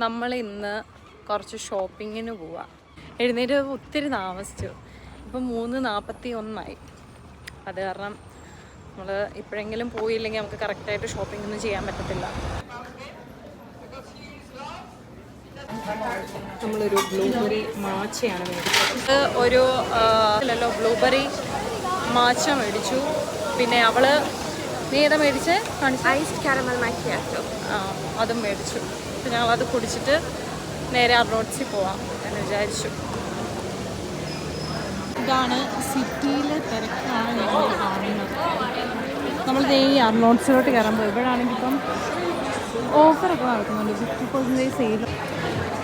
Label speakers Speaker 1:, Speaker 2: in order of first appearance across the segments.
Speaker 1: നമ്മൾ ഇന്ന് കുറച്ച് ഷോപ്പിങ്ങിന് പോവാം. എഴുന്നേറ്റ് ഒത്തിരി താമസിച്ചു. ഇപ്പം 3:41 അത് കാരണം നമ്മൾ ഇപ്പോഴെങ്കിലും പോയില്ലെങ്കിൽ നമുക്ക് കറക്റ്റായിട്ട് ഷോപ്പിംഗ് ഒന്നും ചെയ്യാൻ പറ്റത്തില്ല. നമ്മളൊരു ബ്ലൂബെറി മാച്ചയാണ് മേടിച്ചത്. ഒരു ബ്ലൂബെറി മാച്ച മേടിച്ചു. പിന്നെ അവള് നീ ഏതാ മേടിച്ച്
Speaker 2: ഐസ് കാരമൽ മാക്കിയാറ്റോ
Speaker 1: അതും മേടിച്ചു. അപ്പം ഞങ്ങളത് കുടിച്ചിട്ട് നേരെ അർണോട്ട്സിൽ പോവാം എന്ന് വിചാരിച്ചു. ഇതാണ് സിറ്റിയിലെ തിരക്കാണ് ഞങ്ങൾ കാണുന്നത്. നമ്മളിത് ഈ അർണോട്ട്സിലോട്ട് കയറുമ്പോൾ ഇവിടെയാണെങ്കിൽ ഇപ്പം ഓഫറൊക്കെ നടക്കുന്നുണ്ട്. 50% സെയിൽ.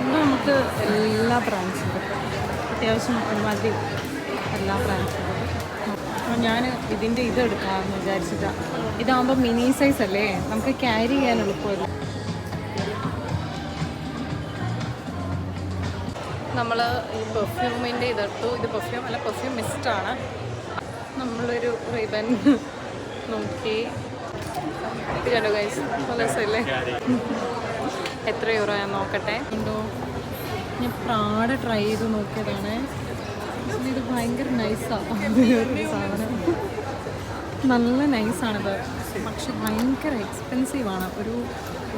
Speaker 1: ഇവിടെ നമുക്ക് എല്ലാ ബ്രാൻഡ്സും കിട്ടും. അത്യാവശ്യം ഒരുമാതിരി എല്ലാ ബ്രാൻഡ്സും കിട്ടും. അപ്പോൾ ഞാൻ ഇതിൻ്റെ ഇത് എടുക്കാമെന്ന് വിചാരിച്ചിട്ടാണ്. ഇതാകുമ്പോൾ മിനി സൈസ് അല്ലേ, നമുക്ക് ക്യാരി ചെയ്യാൻ എളുപ്പമില്ല. നമ്മൾ ഈ പെർഫ്യൂമിൻ്റെ ഇതെടുത്തു. ഇത് പെർഫ്യൂം അല്ല, പെർഫ്യൂം മിസ്റ്റാണ്. നമ്മളൊരു റിബൺ നോക്കി. കണ്ടോ ഗൈസ്, നല്ല രസമല്ലേ? എത്ര യൂറോ ഞാൻ നോക്കട്ടെ. ഉണ്ടോ, ഞാൻ പ്രാഡ് ട്രൈ ചെയ്ത് നോക്കിയതാണ്. ഇത് ഭയങ്കര നൈസാണ്. സാധനം നല്ല നൈസാണിത്, പക്ഷെ ഭയങ്കര എക്സ്പെൻസീവാണ്. ഒരു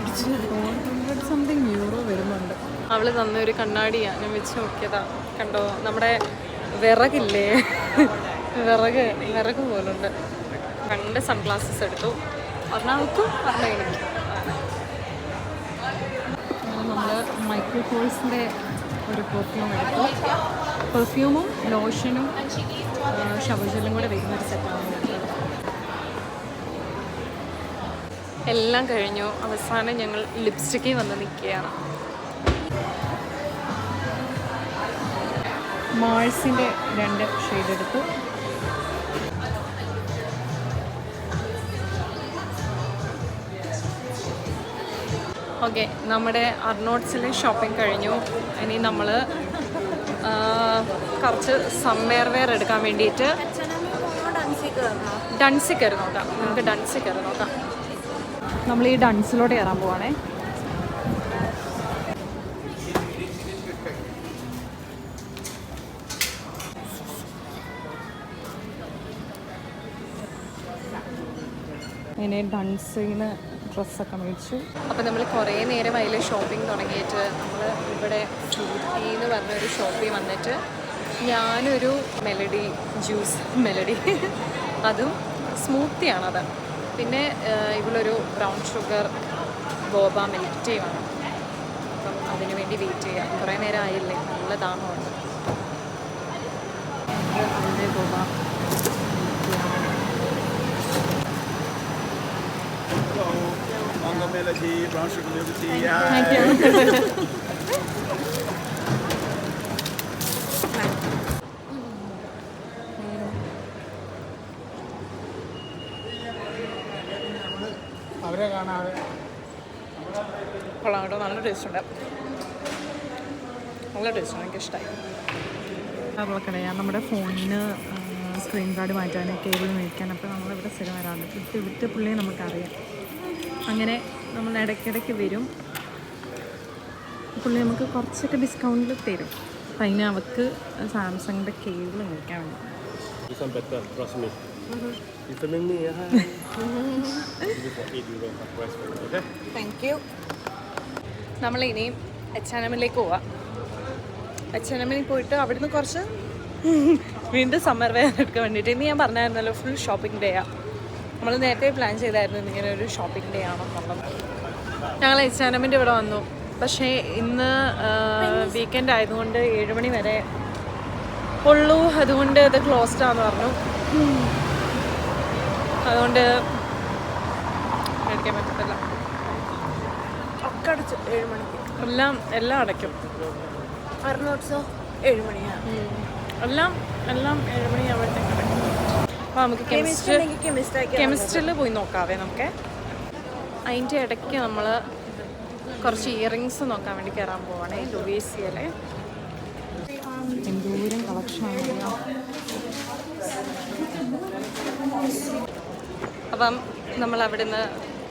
Speaker 1: 400 സംതിങ് യൂറോ വരുന്നുണ്ട്. അവൾ തന്നൊരു കണ്ണാടിയാണ്, ഞാൻ വെച്ച് നോക്കിയതാ. കണ്ടോ, നമ്മുടെ വിറകില്ലേ, വിറക് പോലുണ്ട്. 2 സൺഗ്ലാസസ് എടുത്തു. ഒരെണ്ണാൾക്കും ഒരെണ്ണം എനിക്ക്. നമ്മൾ മൈക്രോ കോഴ്സിൻ്റെ ഒരു പെർഫ്യൂം എടുത്തു. പെർഫ്യൂമും ലോഷനും ഷവർ ജെല്ലും കൂടെ വരുന്നൊരു സെറ്റാണ്. എല്ലാം കഴിഞ്ഞു. അവസാനം ഞങ്ങൾ ലിപ്സ്റ്റിക്കിൽ വന്ന് നിൽക്കുകയാണ്. മാൾസിൻ്റെ 2 ഷെയ്ഡ് എടുത്തു. ഓക്കെ, നമ്മുടെ അർണോട്ട്സിലെ ഷോപ്പിംഗ് കഴിഞ്ഞു. ഇനി നമ്മൾ കുറച്ച് സമ്മർ വെയർ എടുക്കാൻ വേണ്ടിയിട്ട് ഡൺസി കയറി നോക്കാം. നമുക്ക് ഡൺസി കയറി നോക്കാം. നമ്മൾ ഈ ഡൺസിലോട്ട് കയറാൻ പോവാണേ. ഇങ്ങനെ ഡൺസിന് ഡ്രസ്സൊക്കെ മേടിച്ചു. അപ്പോൾ നമ്മൾ കുറേ നേരം അതിൽ ഷോപ്പിംഗ് തുടങ്ങിയിട്ട് നമ്മൾ ഇവിടെ ഫ്രൂട്ടി എന്ന് പറഞ്ഞൊരു ഷോപ്പിൽ വന്നിട്ട് ഞാനൊരു മെലഡി ജ്യൂസ് അതും സ്മൂത്തിയാണത്. പിന്നെ ഇവളൊരു ബ്രൗൺ ഷുഗർ ബോബ മിൽക്ക് ടീ വേണം. അപ്പം അതിനു വേണ്ടി വെയിറ്റ് ചെയ്യാം. കുറേ നേരം ആയില്ലേ, നല്ല ദാഹമുണ്ട്. അതിൻ്റെ ബോബ
Speaker 3: Melody, brown sugar milk tea.
Speaker 1: Thank you.
Speaker 3: അവരെ കാണാതെ
Speaker 1: കൊള്ളാം കേട്ടോ, നല്ല ടേസ്റ്റുണ്ട്. നല്ല ടേസ്റ്റാണ്, എനിക്കിഷ്ടമായി. കടയാണ് നമ്മുടെ ഫോണിന് സ്ക്രീൻ ഗാർഡ് മാറ്റാൻ, കേബിൾ മേടിക്കാൻ. അപ്പോൾ നമ്മളിവിടെ സ്ഥിരം വരാറുണ്ട്. ഇവിടുത്തെ പുള്ളിയെ നമുക്കറിയാം. അങ്ങനെ നമ്മൾ ഇടയ്ക്കിടയ്ക്ക് വരും. പുള്ളി നമുക്ക് കുറച്ചൊക്കെ ഡിസ്കൗണ്ടിൽ തരും. അപ്പം അതിന് അവർക്ക് സാംസങ്ങിൻ്റെ കേബിൾ മേടിക്കാൻ വേണ്ടി. Thank you. നമ്മളിനി H&Mലേക്ക് പോവാം. H&Mൽ പോയിട്ട് അവിടുന്ന് കുറച്ച് വീണ്ടും സമ്മർ വെയർ എടുക്കാൻ വേണ്ടിയിട്ട്. ഇന്ന് ഞാൻ പറഞ്ഞായിരുന്നല്ലോ ഫുൾ ഷോപ്പിംഗ് ഡേയാണ്. നമ്മൾ നേരത്തെ പ്ലാൻ ചെയ്തായിരുന്നു ഇങ്ങനെ ഒരു ഷോപ്പിംഗ് ഡേ ആണെന്നുള്ളത്. ഞങ്ങൾ H&Mൻ്റെ ഇവിടെ വന്നു. പക്ഷേ ഇന്ന് വീക്കെൻഡ് ആയതുകൊണ്ട് 7 മണി വരെ ഉള്ളൂ. അതുകൊണ്ട് ഇത് ക്ലോസ്ഡ് ആണെന്ന് പറഞ്ഞു. അതുകൊണ്ട് മേടിക്കാൻ പറ്റത്തില്ല.
Speaker 2: ഒക്കെ അടച്ചു 7 മണിക്ക്.
Speaker 1: എല്ലാം അടയ്ക്കും.
Speaker 2: അർണോട്ട്സോ 7 മണിയാണ്.
Speaker 1: എല്ലാം 7 മണിയാകുമ്പോഴത്തേക്ക് അടയ്ക്കും. അപ്പോൾ നമുക്ക് കെമിസ്ട്രിയിൽ പോയി നോക്കാവേ. നമുക്ക് അതിൻ്റെ ഇടയ്ക്ക് നമ്മൾ കുറച്ച് ഇയറിങ്സ് നോക്കാൻ വേണ്ടി കയറാൻ പോവാണേ ലൂയിസിയയിലെ. എന്തോരം കളക്ഷനാണ്. അപ്പം നമ്മൾ അവിടെ നിന്ന്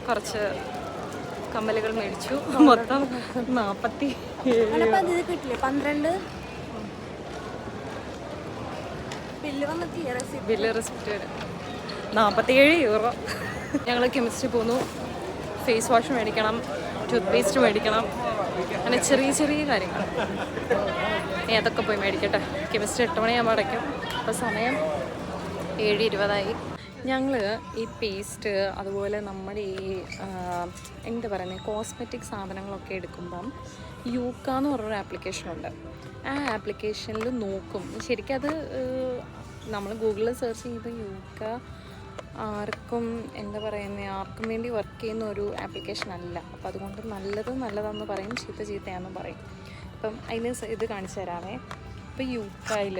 Speaker 1: കുറച്ച് കമ്മലുകൾ മേടിച്ചു. മൊത്തം 47
Speaker 2: അപ്പൊ ഇത് കിട്ടില്ലേ 12 ബില്ല് വന്നിട്ട്
Speaker 1: ബില്ല് റെസിപ്റ്റ് 47 യൂറോ. ഞങ്ങൾ കെമിസ്ട്രി പോന്നു. ഫേസ് വാഷ് മേടിക്കണം, ടൂത്ത് പേസ്റ്റ് മേടിക്കണം, അങ്ങനെ ചെറിയ ചെറിയ കാര്യങ്ങൾ. ഇനി അതൊക്കെ പോയി മേടിക്കട്ടെ. കെമിസ്ട്രി 8 മണിയാകുമ്പോൾ അടയ്ക്കും. അപ്പോൾ സമയം 7:20. ഞങ്ങൾ ഈ പേസ്റ്റ് അതുപോലെ നമ്മുടെ ഈ എന്താ പറയുന്നത് കോസ്മെറ്റിക് സാധനങ്ങളൊക്കെ എടുക്കുമ്പം യൂക്ക എന്ന് പറഞ്ഞൊരു ആപ്ലിക്കേഷനുണ്ട്. ആ ആപ്ലിക്കേഷനിൽ നോക്കും. ശരിക്കും അത് നമ്മൾ ഗൂഗിളിൽ സെർച്ച് ചെയ്ത് യൂക്ക ആർക്കും എന്താ പറയുന്നത് ആർക്കും വേണ്ടി വർക്ക് ചെയ്യുന്ന ഒരു ആപ്ലിക്കേഷൻ അല്ല. അപ്പോൾ അതുകൊണ്ട് നല്ലതാണെന്ന് പറയും, ചീത്തയാണെന്ന് പറയും. അപ്പം അതിന് ഇത് കാണിച്ചു തരാമേ. ഇപ്പോൾ യൂക്കയിൽ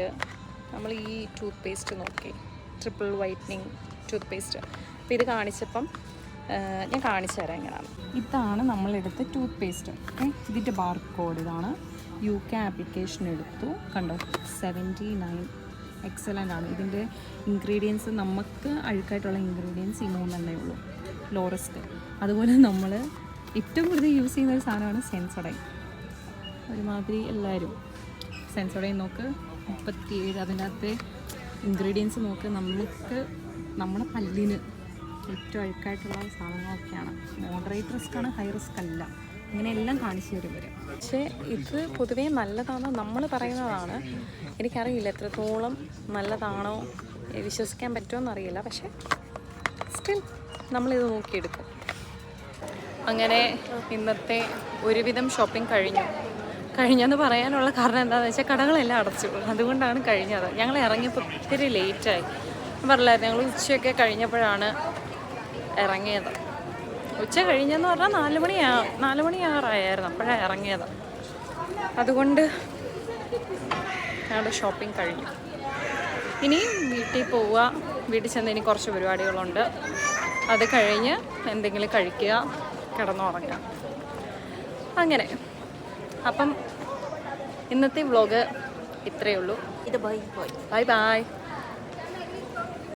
Speaker 1: നമ്മൾ ഈ ടൂത്ത് പേസ്റ്റ് നോക്കി, ട്രിപ്പിൾ വൈറ്റനിങ് ടൂത്ത് പേസ്റ്റ്. അപ്പോൾ ഇത് കാണിച്ചപ്പം ഞാൻ കാണിച്ചു തരാം എങ്ങനെയാണ്. ഇതാണ് നമ്മളെടുത്ത ടൂത്ത് പേസ്റ്റ്. ഇതിൻ്റെ ബാർകോഡ് ഇതാണ്. യൂക്ക ആപ്ലിക്കേഷൻ എടുത്തു, കണ്ടോ 79. എക്സലൻ്റ് ആണ്. ഇതിൻ്റെ ഇൻഗ്രീഡിയൻസ് നമുക്ക് അഴുക്കായിട്ടുള്ള ഇൻഗ്രീഡിയൻസ് ഈ 3 ഉള്ളൂ. ലോറസ്റ്റ്. അതുപോലെ നമ്മൾ ഏറ്റവും കൂടുതൽ യൂസ് ചെയ്യുന്ന ഒരു സാധനമാണ് സെൻസോഡൈൻ. ഒരുമാതിരി എല്ലാവരും സെൻസോഡൈൻ നോക്ക് 37. അതിനകത്തെ ഇൻഗ്രീഡിയൻസ് നോക്ക്. നമ്മുടെ പല്ലിന് ഏറ്റവും അഴുക്കായിട്ടുള്ള സാധനങ്ങളൊക്കെയാണ്. മോഡറേറ്റ് റിസ്ക് ആണ്, ഹൈ റിസ്ക് അല്ല. ഇങ്ങനെയെല്ലാം കാണിച്ചു തരും വരും. പക്ഷേ ഇത് പൊതുവേ നല്ലതാണെന്ന് നമ്മൾ പറയുന്നതാണ്. എനിക്കറിയില്ല എത്രത്തോളം നല്ലതാണോ, വിശ്വസിക്കാൻ പറ്റുമോ എന്നറിയില്ല. പക്ഷേ സ്റ്റിൽ നമ്മളിത് നോക്കിയെടുക്കും. അങ്ങനെ ഇന്നത്തെ ഒരുവിധം ഷോപ്പിംഗ് കഴിഞ്ഞെന്ന് പറയാനുള്ള കാരണം എന്താണെന്ന് വെച്ചാൽ കടകളെല്ലാം അടച്ചു. അതുകൊണ്ടാണ് കഴിഞ്ഞത്. ഞങ്ങൾ ഇറങ്ങിയപ്പോൾ ഒത്തിരി ലേറ്റായി. പറഞ്ഞില്ലായിരുന്നു, ഞങ്ങൾ ഉച്ചയൊക്കെ കഴിഞ്ഞപ്പോഴാണ് ഇറങ്ങിയത്. ഉച്ച കഴിഞ്ഞെന്ന് പറഞ്ഞാൽ 4 മണിയാറായിരുന്നു അപ്പോഴാണ് ഇറങ്ങിയത്. അതുകൊണ്ട് ഞങ്ങളുടെ ഷോപ്പിംഗ് കഴിഞ്ഞു. ഇനി വീട്ടിൽ പോവുക. വീട്ടിൽ ചെന്ന് ഇനി കുറച്ച് പരിപാടികളുണ്ട്. അത് കഴിഞ്ഞ് എന്തെങ്കിലും കഴിക്കുക, കിടന്നുറങ്ങുക, അങ്ങനെ. അപ്പം ഇന്നത്തെ വ്ലോഗ് ഇത്രയേ ഉള്ളൂ.
Speaker 2: ഇത് ബൈ
Speaker 1: ബൈ.